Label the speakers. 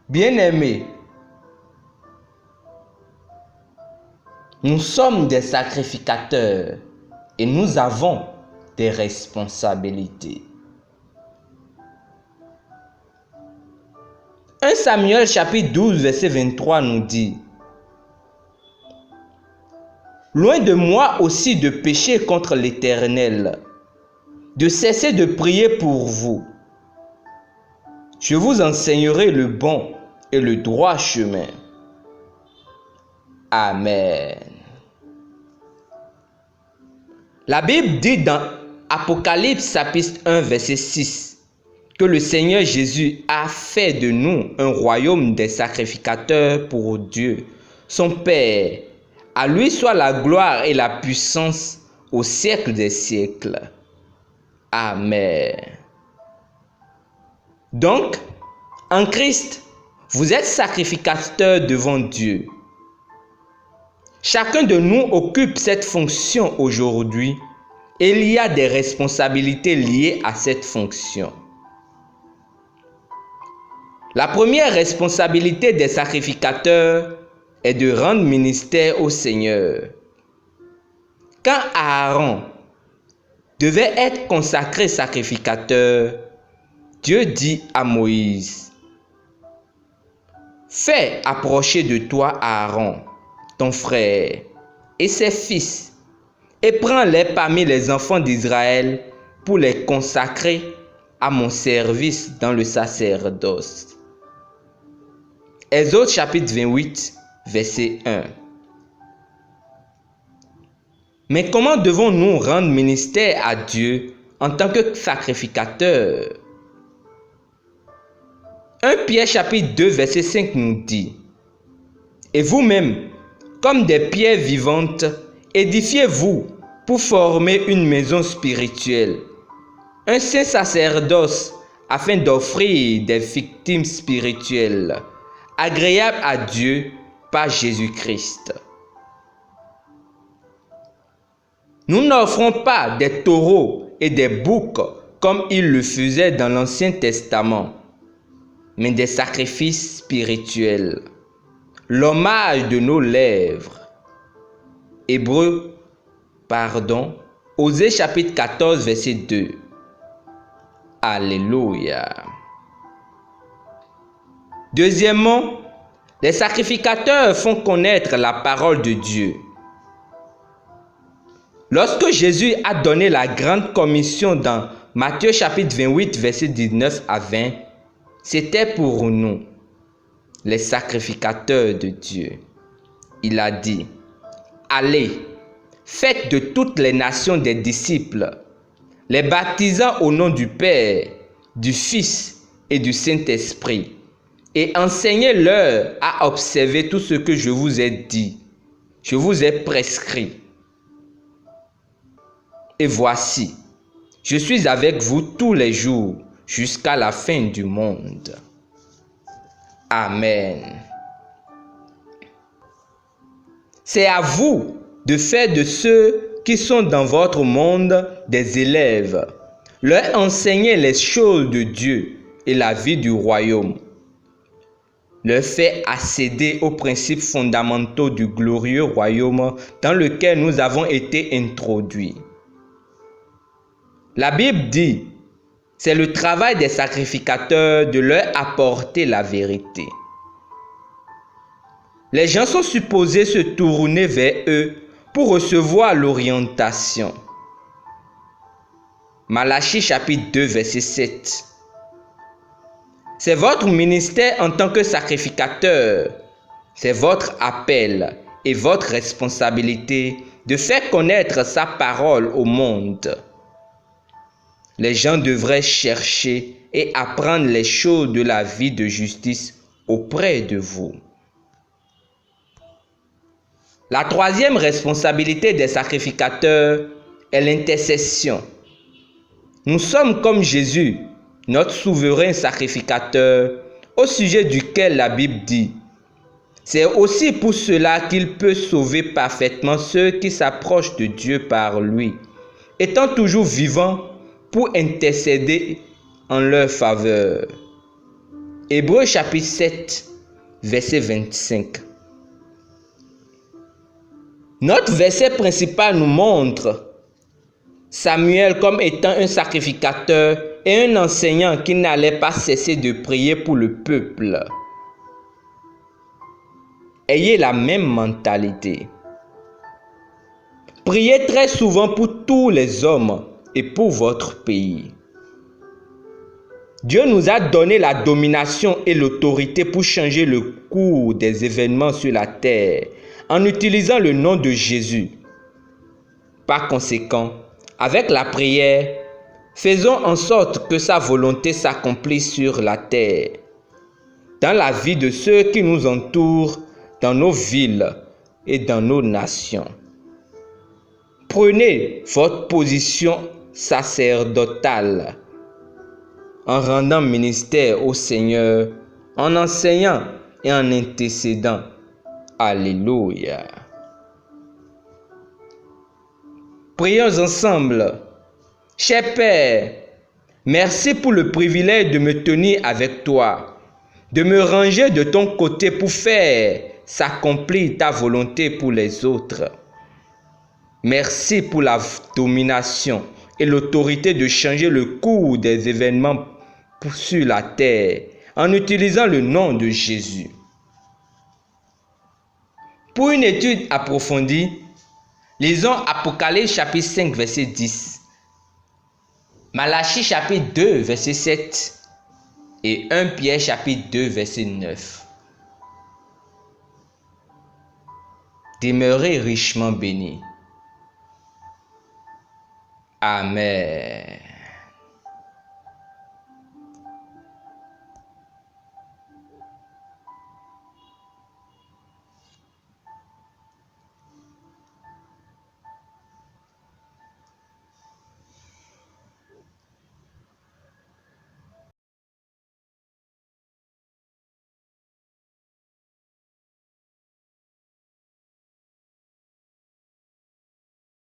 Speaker 1: Bien-aimés, nous sommes des sacrificateurs et nous avons des responsabilités. 1 Samuel chapitre 12 verset 23 nous dit: Loin de moi aussi de pécher contre l'Éternel, de cesser de prier pour vous. Je vous enseignerai le bon et le droit chemin. Amen. La Bible dit dans Apocalypse chapitre 1 verset 6 que le Seigneur Jésus a fait de nous un royaume des sacrificateurs pour Dieu, son Père. À lui soit la gloire et la puissance au siècle des siècles. Amen. Donc, en Christ, vous êtes sacrificateur devant Dieu. Chacun de nous occupe cette fonction aujourd'hui et il y a des responsabilités liées à cette fonction. La première responsabilité des sacrificateurs est de rendre ministère au Seigneur. Quand Aaron devait être consacré sacrificateur, Dieu dit à Moïse: Fais approcher de toi Aaron, ton frère, et ses fils, et prends-les parmi les enfants d'Israël pour les consacrer à mon service dans le sacerdoce. Exode chapitre 28, verset 1. Mais comment devons-nous rendre ministère à Dieu en tant que sacrificateur? 1 Pierre chapitre 2 verset 5 nous dit: Et vous-même, comme des pierres vivantes, édifiez-vous pour former une maison spirituelle, un saint sacerdoce, afin d'offrir des victimes spirituelles, agréables à Dieu par Jésus-Christ. Nous n'offrons pas des taureaux et des boucs comme ils le faisaient dans l'Ancien Testament, mais des sacrifices spirituels, l'hommage de nos lèvres. Osée chapitre 14 verset 2. Alléluia. Deuxièmement, les sacrificateurs font connaître la parole de Dieu. Lorsque Jésus a donné la grande commission dans Matthieu chapitre 28 verset 19 à 20, c'était pour nous, les sacrificateurs de Dieu. Il a dit: Allez, faites de toutes les nations des disciples, les baptisant au nom du Père, du Fils et du Saint-Esprit, et enseignez-leur à observer tout ce que je vous ai dit, je vous ai prescrit. Et voici, je suis avec vous tous les jours jusqu'à la fin du monde. Amen. C'est à vous de faire de ceux qui sont dans votre monde des élèves, leur enseigner les choses de Dieu et la vie du royaume, leur faire accéder aux principes fondamentaux du glorieux royaume dans lequel nous avons été introduits. La Bible dit: c'est le travail des sacrificateurs de leur apporter la vérité. Les gens sont supposés se tourner vers eux pour recevoir l'orientation. Malachie chapitre 2 verset 7. C'est votre ministère en tant que sacrificateur. C'est votre appel et votre responsabilité de faire connaître sa parole au monde. Les gens devraient chercher et apprendre les choses de la vie de justice auprès de vous. La troisième responsabilité des sacrificateurs est l'intercession. Nous sommes comme Jésus, notre souverain sacrificateur, au sujet duquel la Bible dit: c'est aussi pour cela qu'il peut sauver parfaitement ceux qui s'approchent de Dieu par lui, étant toujours vivant pour intercéder en leur faveur. Hébreux chapitre 7, verset 25. Notre verset principal nous montre Samuel comme étant un sacrificateur et un enseignant qui n'allait pas cesser de prier pour le peuple. Ayez la même mentalité. Priez très souvent pour tous les hommes et pour votre pays. Dieu nous a donné la domination et l'autorité pour changer le cours des événements sur la terre en utilisant le nom de Jésus. Par conséquent, avec la prière, faisons en sorte que sa volonté s'accomplisse sur la terre, dans la vie de ceux qui nous entourent, dans nos villes et dans nos nations. Prenez votre position sacerdotale en rendant ministère au Seigneur, en enseignant et en intercédant. Alléluia. Prions ensemble. Cher Père, merci pour le privilège de me tenir avec toi, de me ranger de ton côté pour faire s'accomplir ta volonté pour les autres. Merci pour la domination et l'autorité de changer le cours des événements sur la terre en utilisant le nom de Jésus. Pour une étude approfondie, lisons Apocalypse chapitre 5 verset 10, Malachie chapitre 2 verset 7 et 1 Pierre chapitre 2 verset 9. Demeurez richement bénis. Amen.